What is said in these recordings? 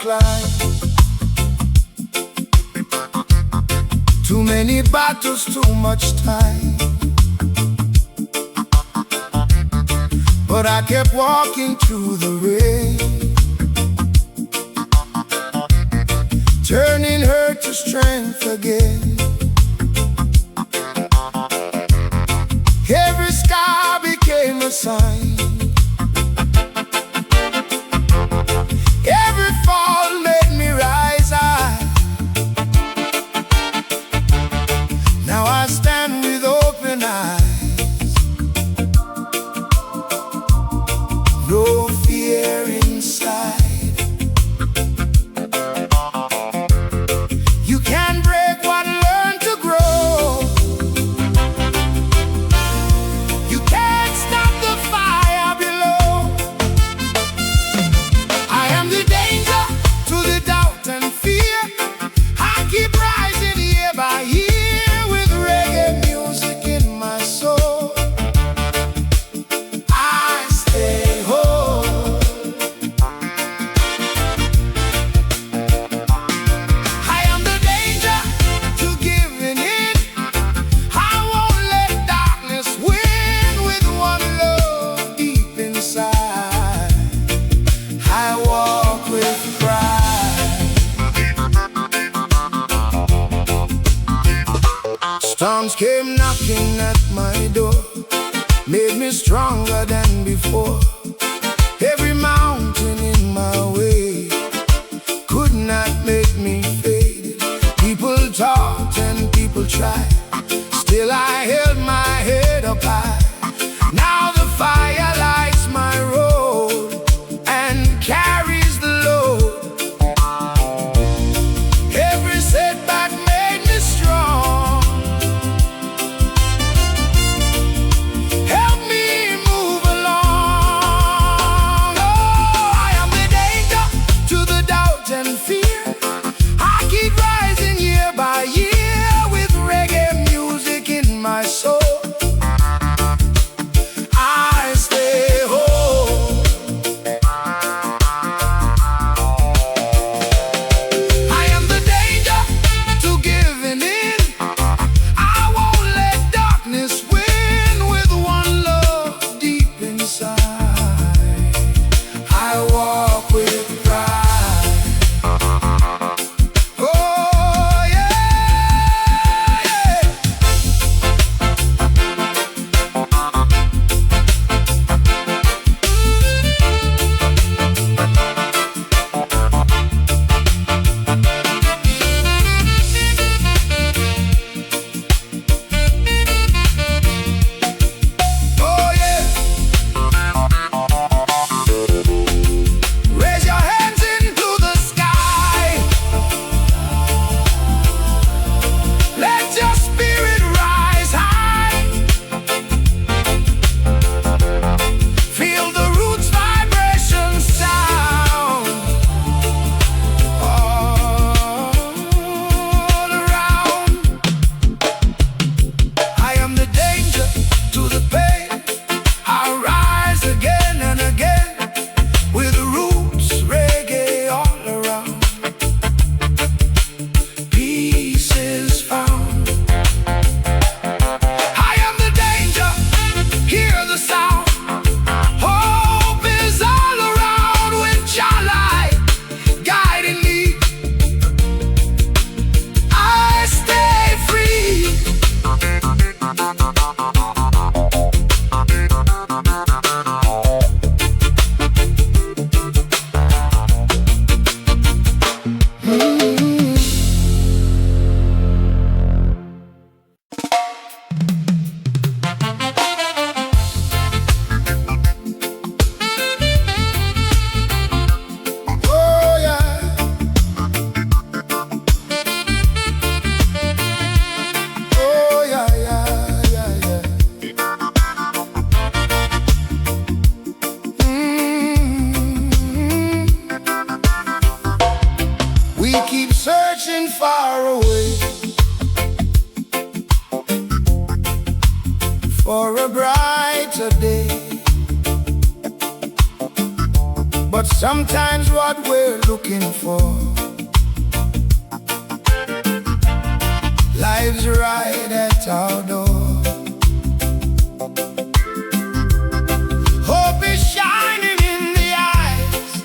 climb. Too many battles, too much time. But I kept walking through the rain, turning hurt to strength again. Every scar became a sign. Every fall made me rise high. Now I stand with open eyes, no fear inside. You can't break what learned to grow. You can't stop the fire below. I am the danger to the doubt and fear. I keep rising year by year with reggae music in my soul. I stay whole. I am the danger to giving in. I won't let darkness win with one love deep inside. I walk with pride. Storms came knocking at my door, made me stronger than before. Every mountain in my way could not make me fade. People talked and people tried, still I held my head up high. Now the fire lights my road and carries the load. Every setback made me strong. Help me move along. Oh, I am the danger to the doubt and fear. I keep rising year by year with reggae music in my soul. I stay whole. I am the danger to giving in. I won't let darkness win with one love deep inside. I walk with pride. Oh yeah, yeah. Oh yeah. Raise your hands into the sky. Let your spirit rise high. Feel the roots vibration sound all around. I am the danger to the pain. I rise again and again with roots reggae all around. Peace is found. I am the danger, hear the sound. Hope is all around with your light guiding me. I stay free. Oh yeah. Oh yeah, yeah, yeah, yeah. We keep searching far away for a brighter day, but but sometimes what we're looking for lives right at our door. Hope is shining in the eyes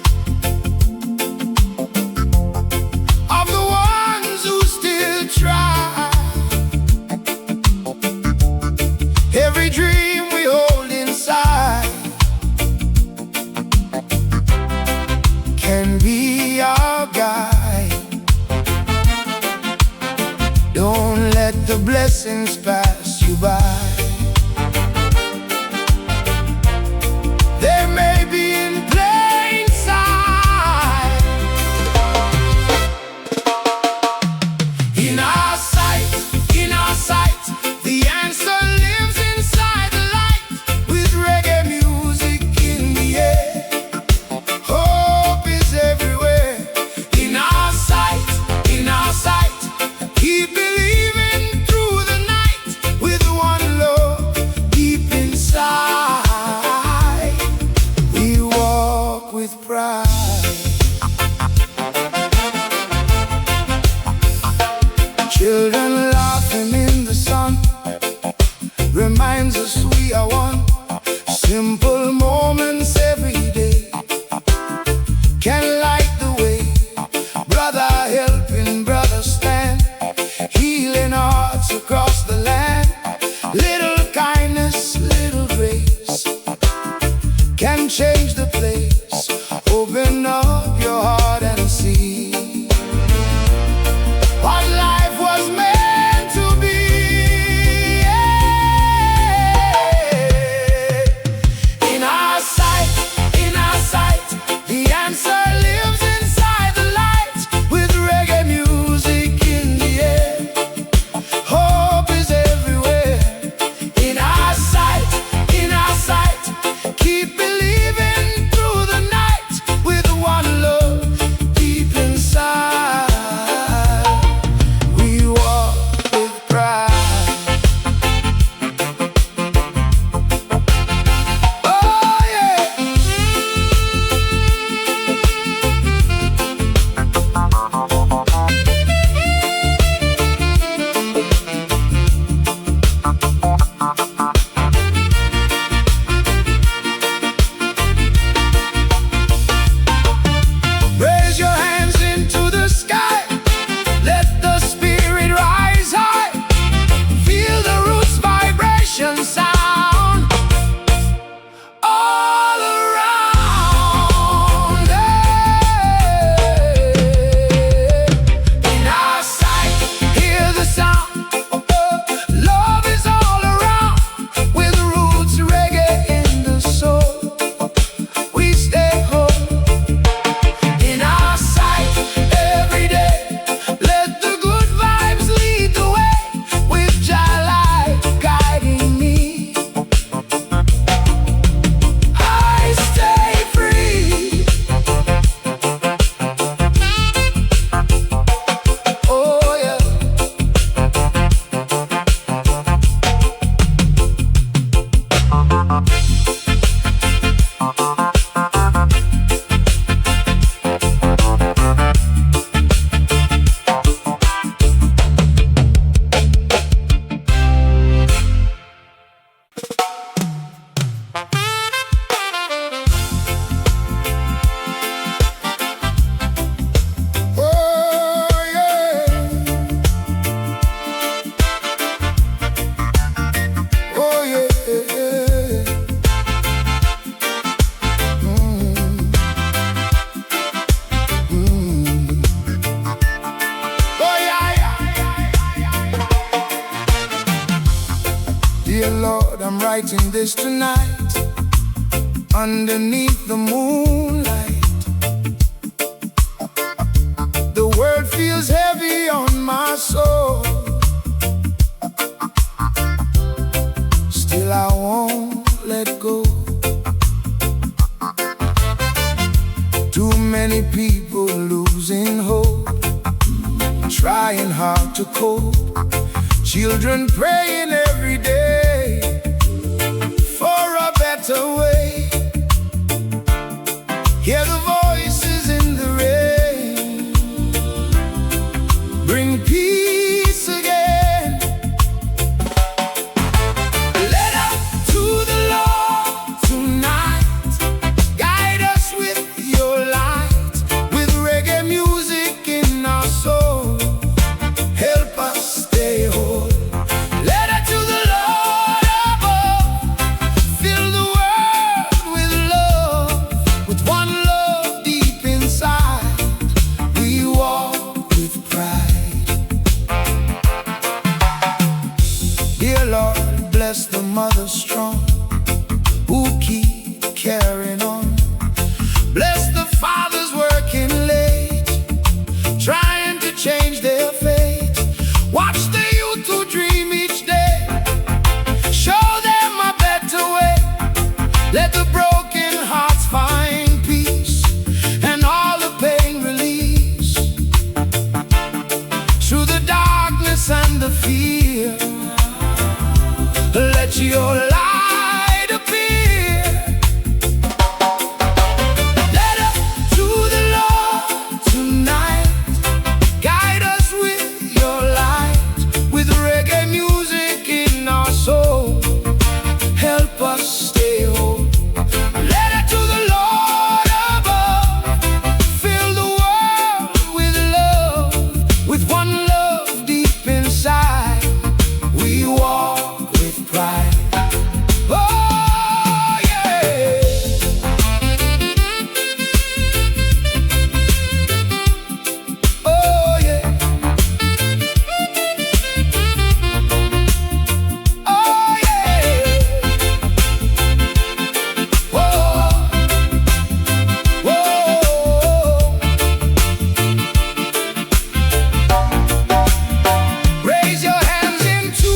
of the ones who still try. Every dream we hold inside can be our guide. Don't let the blessings pass you by. They may be in plain sight, in our sight, in our sight. The answer lives inside the light, with reggae music in the air. Hope is everywhere. In our sight, in our sight. Keep believing through the night, with one love deep inside. We walk with pride. Children laughing in the sun reminds us we are one. Simple moments every day can light the way. Brother helping brother stand, healing hearts across the land. Little kindness, little grace can change the place. Open up your heart and see what life was meant to be. In our sight, the answer lives inside the light, with reggae music in the air. Hope is everywhere. In our sight, keep believing through the night, with one love deep inside. We walk with pride. Oh yeah. Raise your hands into the sky, let the spirit rise high. Feel the roots vibration sound all around. In our sight, hear the sound. Love is all around, with roots reggae in the soul. We stay home. In our sight, every day, let the good vibes lead the way, with Jah light guiding me. I stay free. Oh yeah. Oh yeah. Oh yeah. Oh yeah. Dear Lord, I'm writing this tonight, underneath the moonlight. The word feels heavy on my soul. Still I won't let go. Too many people losing hope, trying hard to cope. Children praying every day for a better way. Hear the voice bring peace again. Let up to the Lord tonight. Guide us with your light, with reggae music in our soul. Help us stay whole. Let her to the Lord above. Fill the world with love, with one love deep inside. We walk with pride. Dear Lord, bless the mother strong who keep carrying on. Bless the fathers working late, trying to change their fate. Watch the youth who dream each day. Show them a better way. Let the broken hearts find peace, and all the pain release. Through the darkness and the fear, let your light appear. Let up to the Lord tonight. Guide us with your light, with reggae music in our soul. Help us stay whole. Let her to the Lord above. Fill the world with love, with one love deep inside. We walk with pride. Oh yeah. Oh yeah. Oh yeah. Whoa. Whoa. Raise your hands into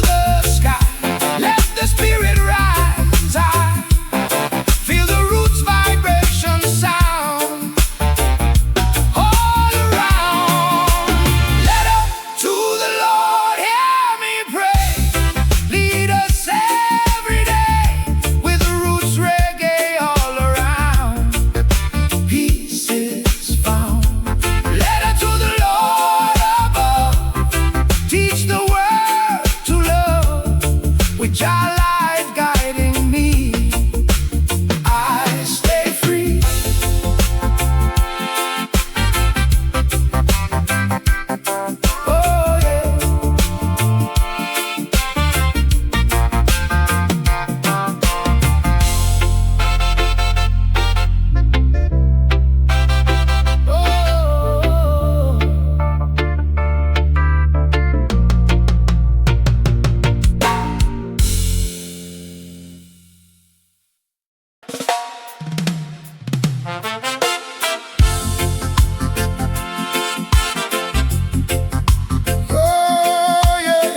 the sky. Let the spirit rise high. Feel the roots vibration sound all around. Let up to the Lord, hear me pray. Lead us every day with the roots reggae all around. Peace is found. Let her to the Lord above. Teach the world to love, with your light guiding me. I stay free. Oh yeah. Oh. Oh yeah.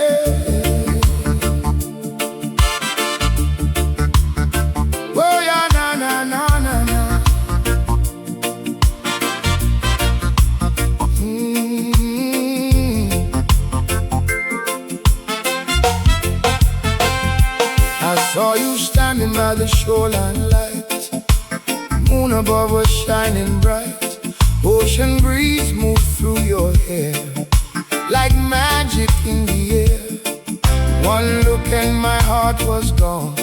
Oh yeah, na na na na na. I saw you standing by the shoreline light. Moon above was shining bright. Ocean breeze moved through your hair like magic in the air. One look and my heart was gone,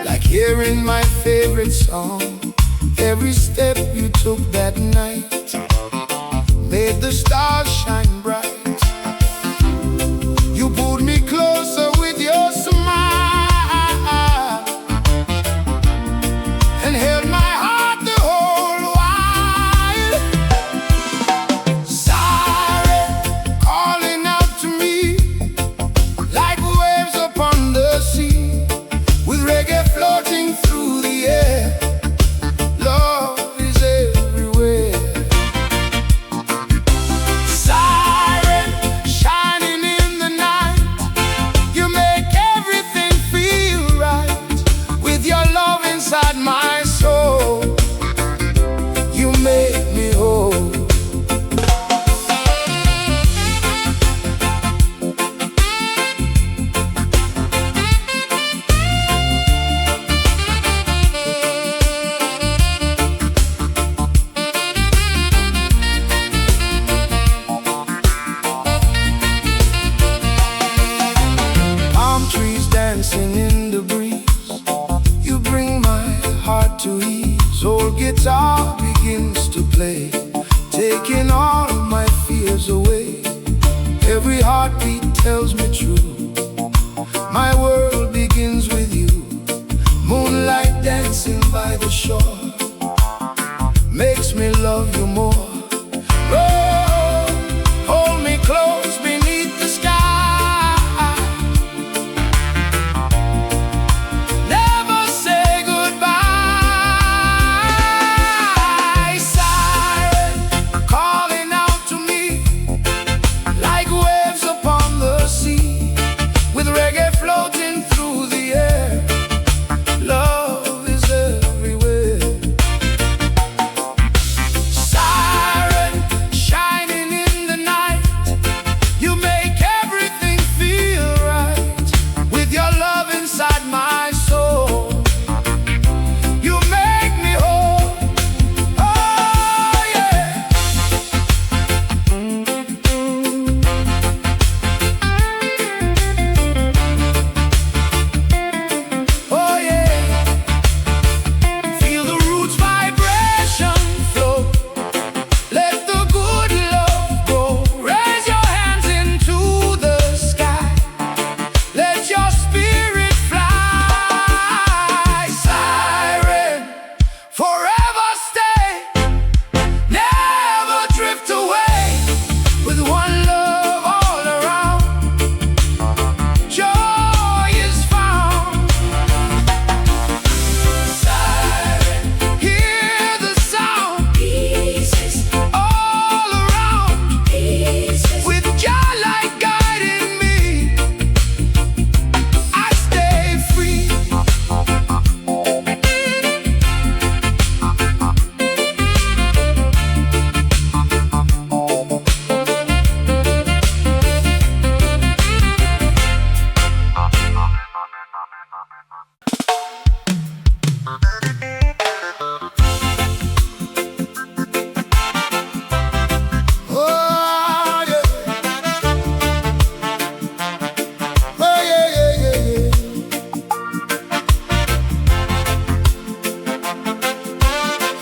like hearing my favorite song. Every step you took that night made the stars shine bright. You pulled me closer with your smile and held my heart the whole while. Siren calling out to me like waves upon the sea, with reggae floating through the air. Love is everywhere. Siren Every heartbeat tells me true. My world begins with you. Moonlight dancing by the shore makes me love you more. Oh, hold me close beneath the sky. Never say goodbye. Siren, calling out to me like waves upon the sea, with reggae floating through the air. Love is everywhere. Siren, shining in the night, you make everything feel right. With your love inside my soul, you make me whole. Oh yeah. Oh yeah. Feel the roots vibration flow. Let the good love grow. Raise your hands into the sky. Let your spirit fly. Siren, forever stay. Never drift away. With one love all around, joy is found. Siren, hear the sound. Pieces all around. Pieces. With your light guiding me, I stay free. Oh yeah. Oh yeah, yeah, yeah, yeah.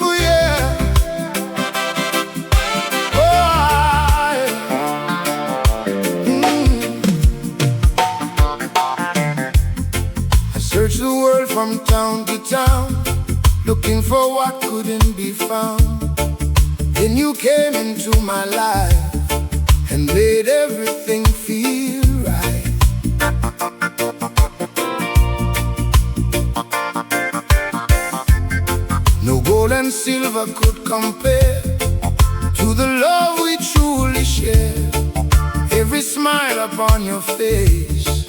Oh yeah. Oh I searched the world from town to town, looking for what couldn't be found. Then you came into my life and made everything feel right. No gold and silver could compare to the love we truly share. Every smile upon your face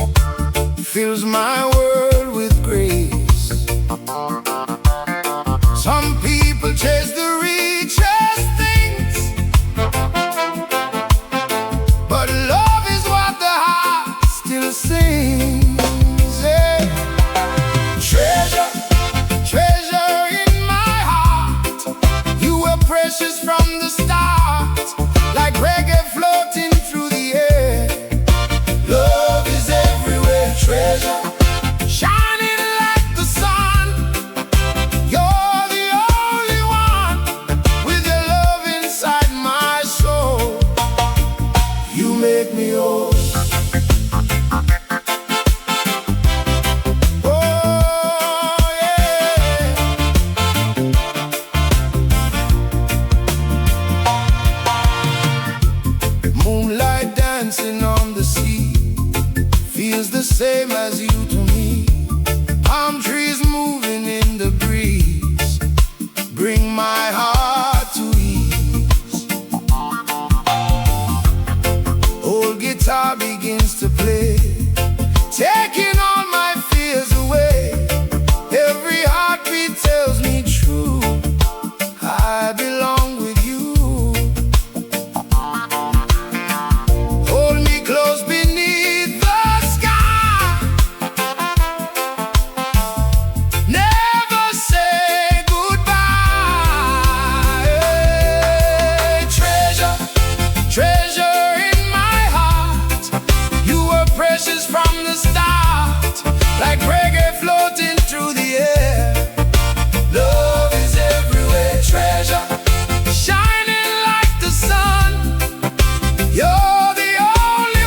fills my world with grace. Some people chase the richest things, but love is what the heart still sings. Yeah. Treasure, treasure in my heart. You were precious from the start, like reggae floating through the air. Love is everywhere. Treasure, shining like the sun. You're the only one, with your love inside my soul. You make me whole. Oh yeah. Moonlight dancing on the sea feels the same as you to me. Palm trees moving in the breeze bring my heart to ease. Old guitar begins to play, taking all my fears away. Every heartbeat tells me true, I belong with you. Hold me close beneath the sky. Never say goodbye. Hey, treasure, treasure in my heart. You were precious from the start, like reggae floating through the air. Love is everywhere. Treasure, shining like the sun. You're the only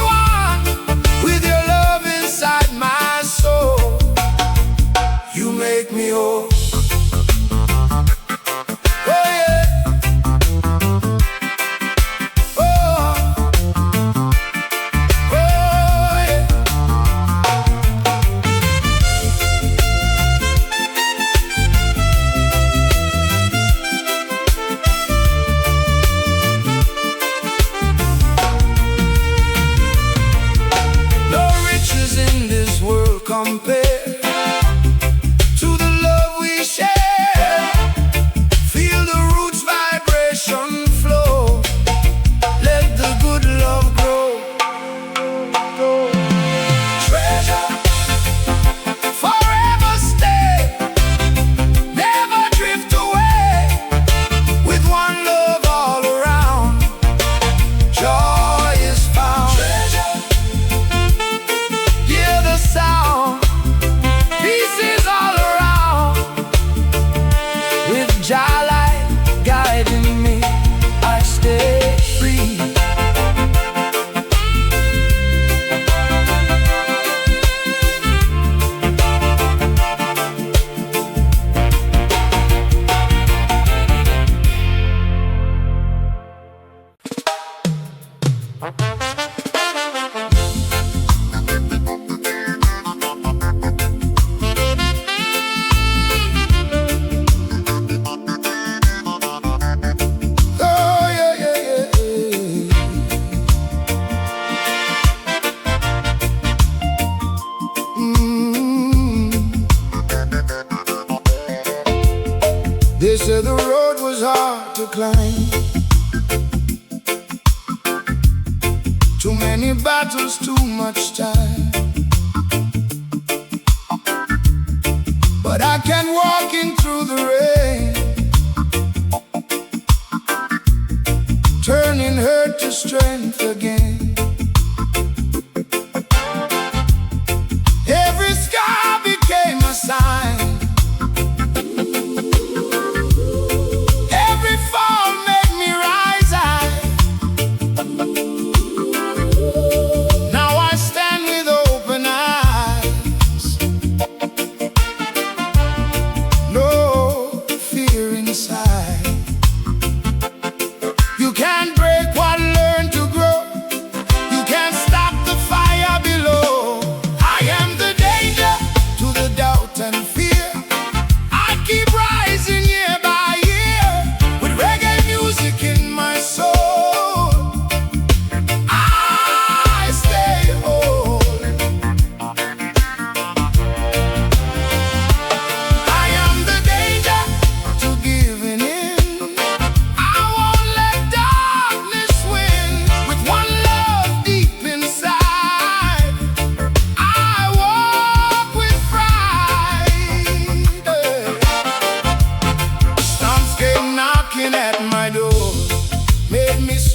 They said the road was hard to climb. Too many battles, too much time. But I can walk in through the rain, turning hurt to strength again. Every scar became a sign.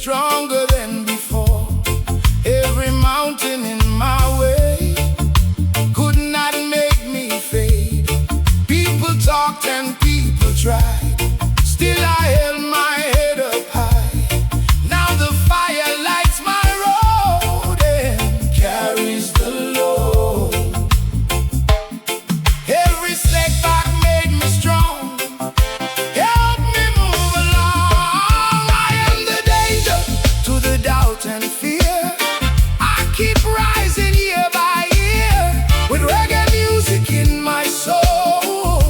Stronger than before. Every mountain in my way could not make me fade. People talked and people tried, still I held my head up high. Now the fire lights my road and carries the load. Every setback made me strong, helped me move along. I am the danger to the doubt and fear. I keep rising year by year with reggae music in my soul.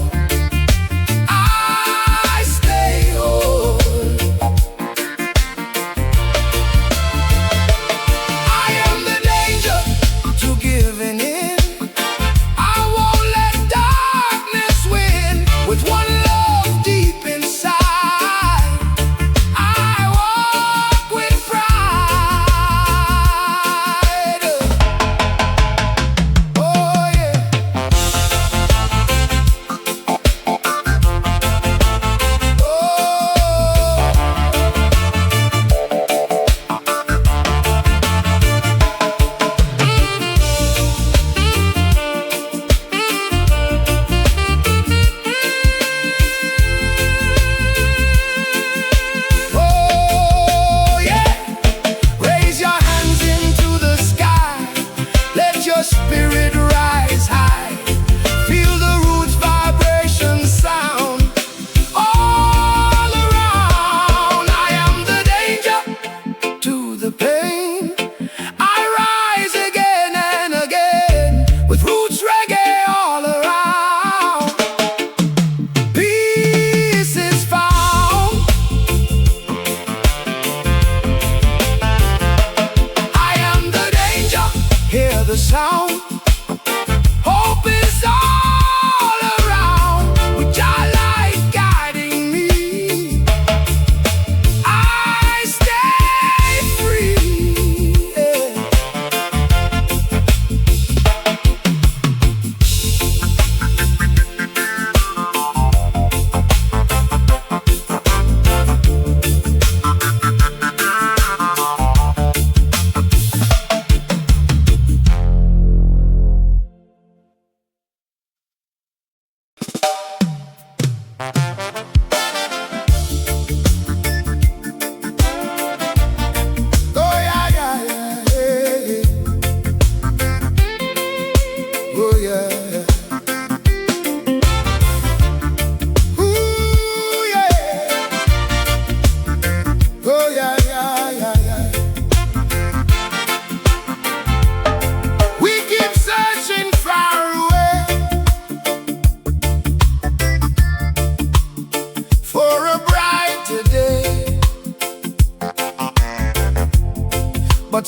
I stay whole. I am the danger to giving in. I won't let darkness win. With one love deep inside, I walk with pride. Oh yeah. Oh yeah. Raise your hands into the sky. Let your spirit rise high. Feel the roots vibration sound all around. I am the danger to the pain. I rise again and again with roots reggae all around. Peace is found. I am the danger. Hear the sound. Hope is all around. With your light guiding me, I stay free. Yeah.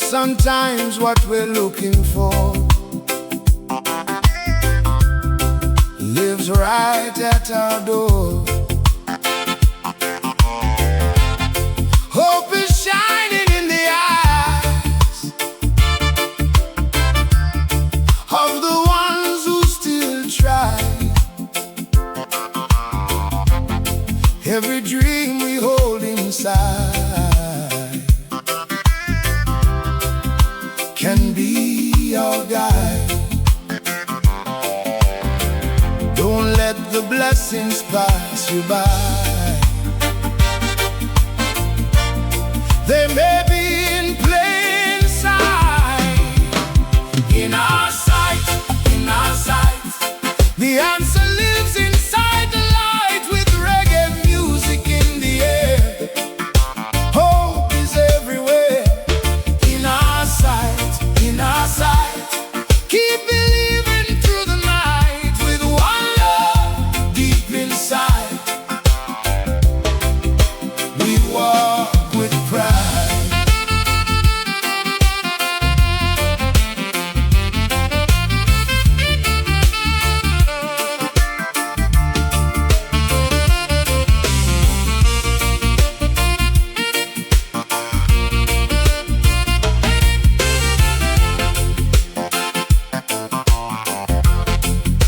sometimes what we're looking for lives right at our door. Hope is shining in the eyes of the ones who still try. Every dream we hold inside can be our guide. Don't let the blessings pass you by. They may be in plain sight, in our sight, in our sight. The answer lives inside the light with reggae music in the air. Hope is everywhere, in our sight, in our sight. Keep believing through the night with one love deep inside. We walk with pride.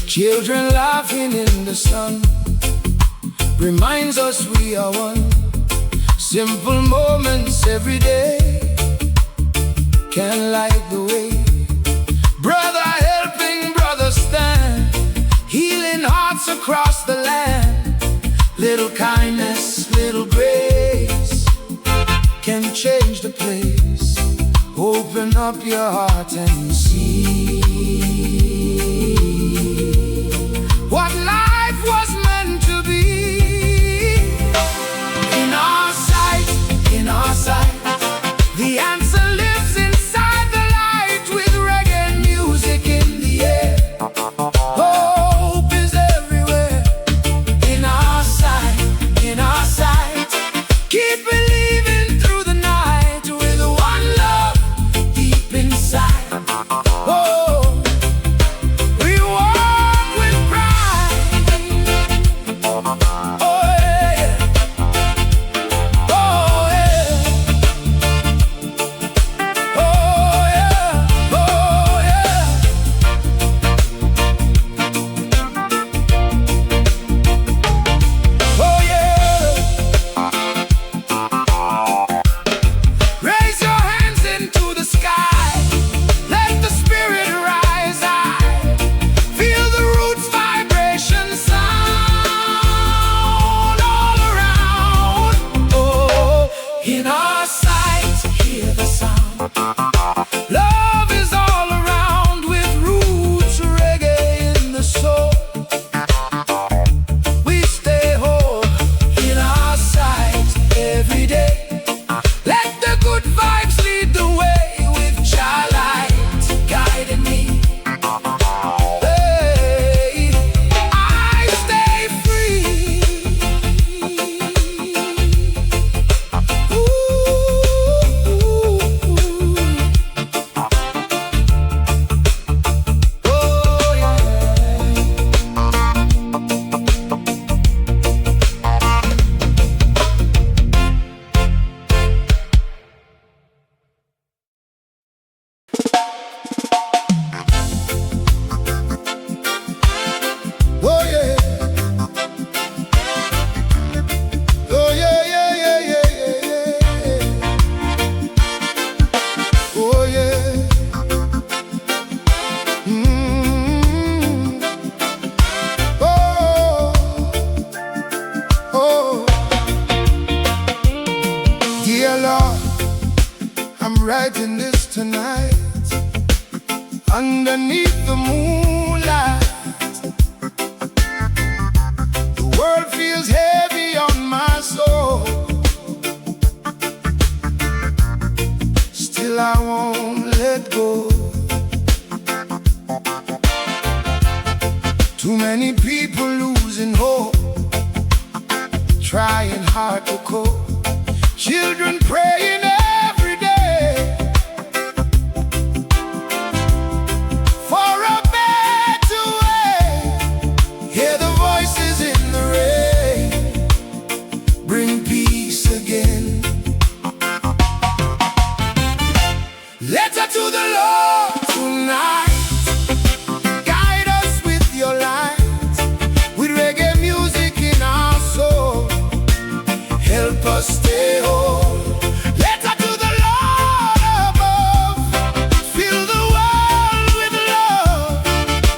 Children laughing in the sun reminds us we are one. Simple moments every day can light the way. Brother helping brother stand, healing hearts across the land. Little kindness, little grace can change the place. Open up your heart and see what life was meant to be. In our sight, in our sight, the answer lives inside the light with reggae music in the air. Hope is everywhere, in our sight, in our sight. Keep believing through the night with one love deep inside. Oh, we walk with pride. Oh yeah, oh yeah, oh yeah, oh yeah. Oh yeah. Raise your hands into the sky. Let the spirit rise high. Feel the roots vibration sound all around. Oh, in our sight, hear the sound. Love is all around with roots reggae in the soul. We stay whole in our sight every day. Let the good vibes lead the way with Jah light guiding me. Hey, I stay free. Oh yeah. Oh yeah. Oh yeah, yeah, yeah, yeah, yeah, yeah. Oh yeah. Oh, oh. Dear Lord, I'm writing this tonight underneath the moonlight. The world feels heavy on my soul. Still I won't let go. Too many people losing hope, trying hard to cope. Children praying every day Letter to the Lord tonight. Guide us with your light, with reggae music in our soul. Help us stay whole. Letter to the Lord above. Fill the world with love,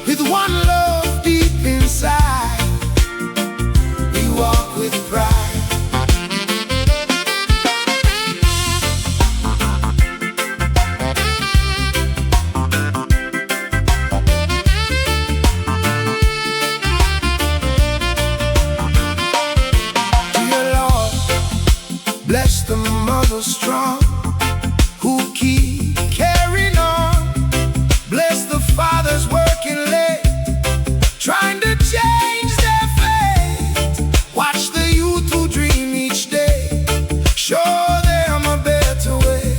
with one love deep inside. We walk with pride. Bless the mothers strong who keep carrying on. Bless the fathers working late, trying to change their fate. Watch the youth who dream each day, show them a better way.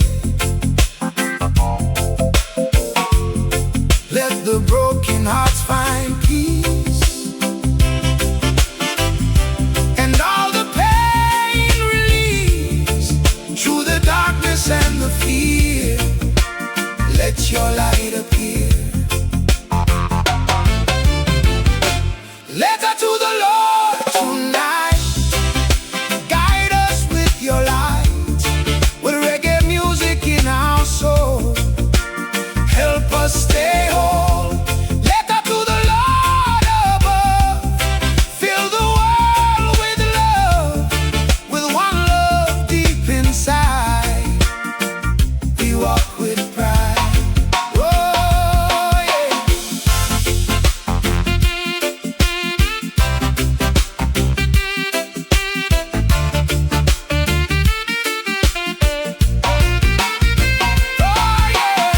Let the broken hearts find peace, and all the and the fear. Let your light appear. Letter to the Lord tonight. Guide us with your light, with reggae music in our soul. Help us stay whole. Letter to the Lord above. Fill the world with love, with one love deep inside. Walk with pride. Oh, yeah. Oh, yeah.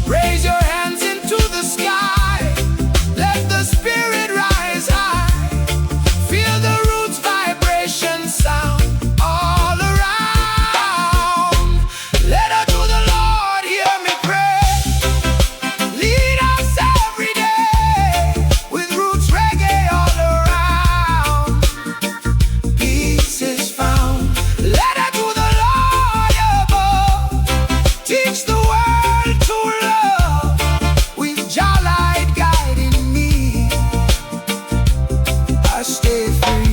Raise your hands into the sky. Let the spirit rise high. Feel the roots vibration sound all around. Letter to the Lord, hear me pray. Lead us every day with roots reggae all around. Peace is found. Letter to the Lord above. Teach the world to love, with Jah light guiding me. I stay free.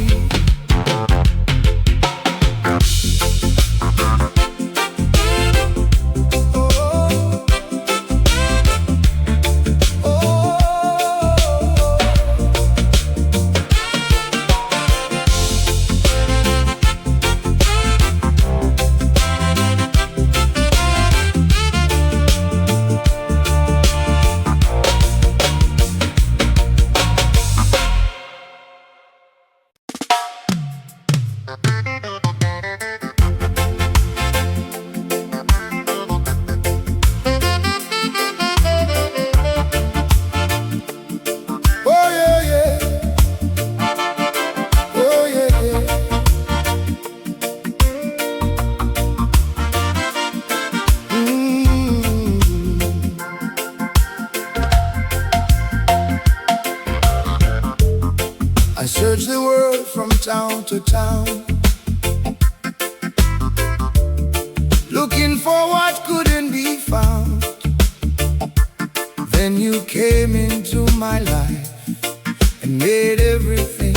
Oh yeah, yeah. Oh yeah, yeah. I search the world from town to town, looking for what couldn't be found. Then you came into my life and made everything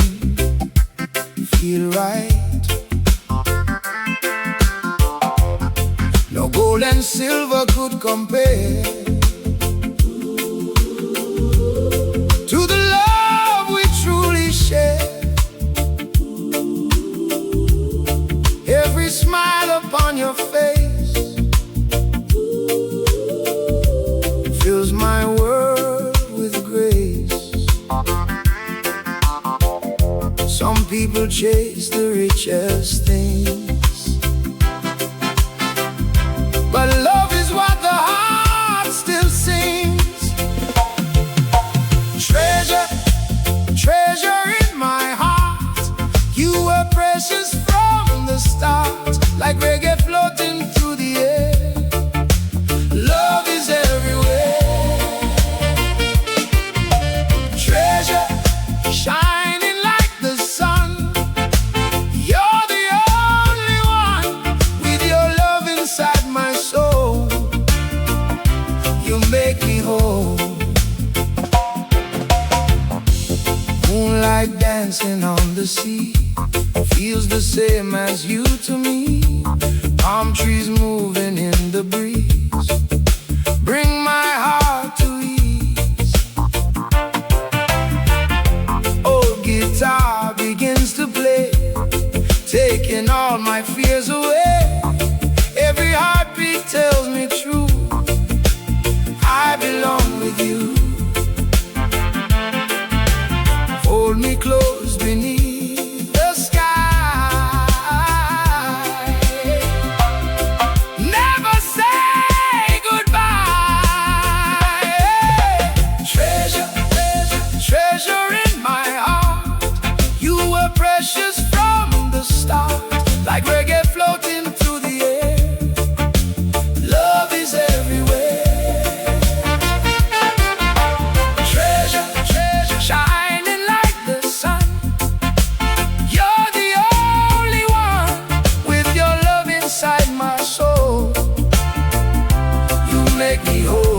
feel right. No gold and silver could compare to the love we truly share. Every smile upon your face fills my world with grace. Some people chase the richest things, but love is what the heart still sings. Treasure, treasure in my heart, you were precious from the start, like reggae floating through the air. Love is everywhere. Treasure, shining like the sun, you're the make me whole. Moonlight dancing on the sea feels the same as you to me. Palm trees moving in the breeze bring my heart to ease. Old guitar begins to play, taking all my fears away. Every heartbeat tells me true, I belong with you. Hold me close beneath the sky. Never say goodbye. Treasure, treasure, treasure in my heart. You were precious from the start, like reggae floating through the air. Love is everywhere. Treasure, treasure, shining like the sun. You're the only one with your love inside my soul. You make me whole.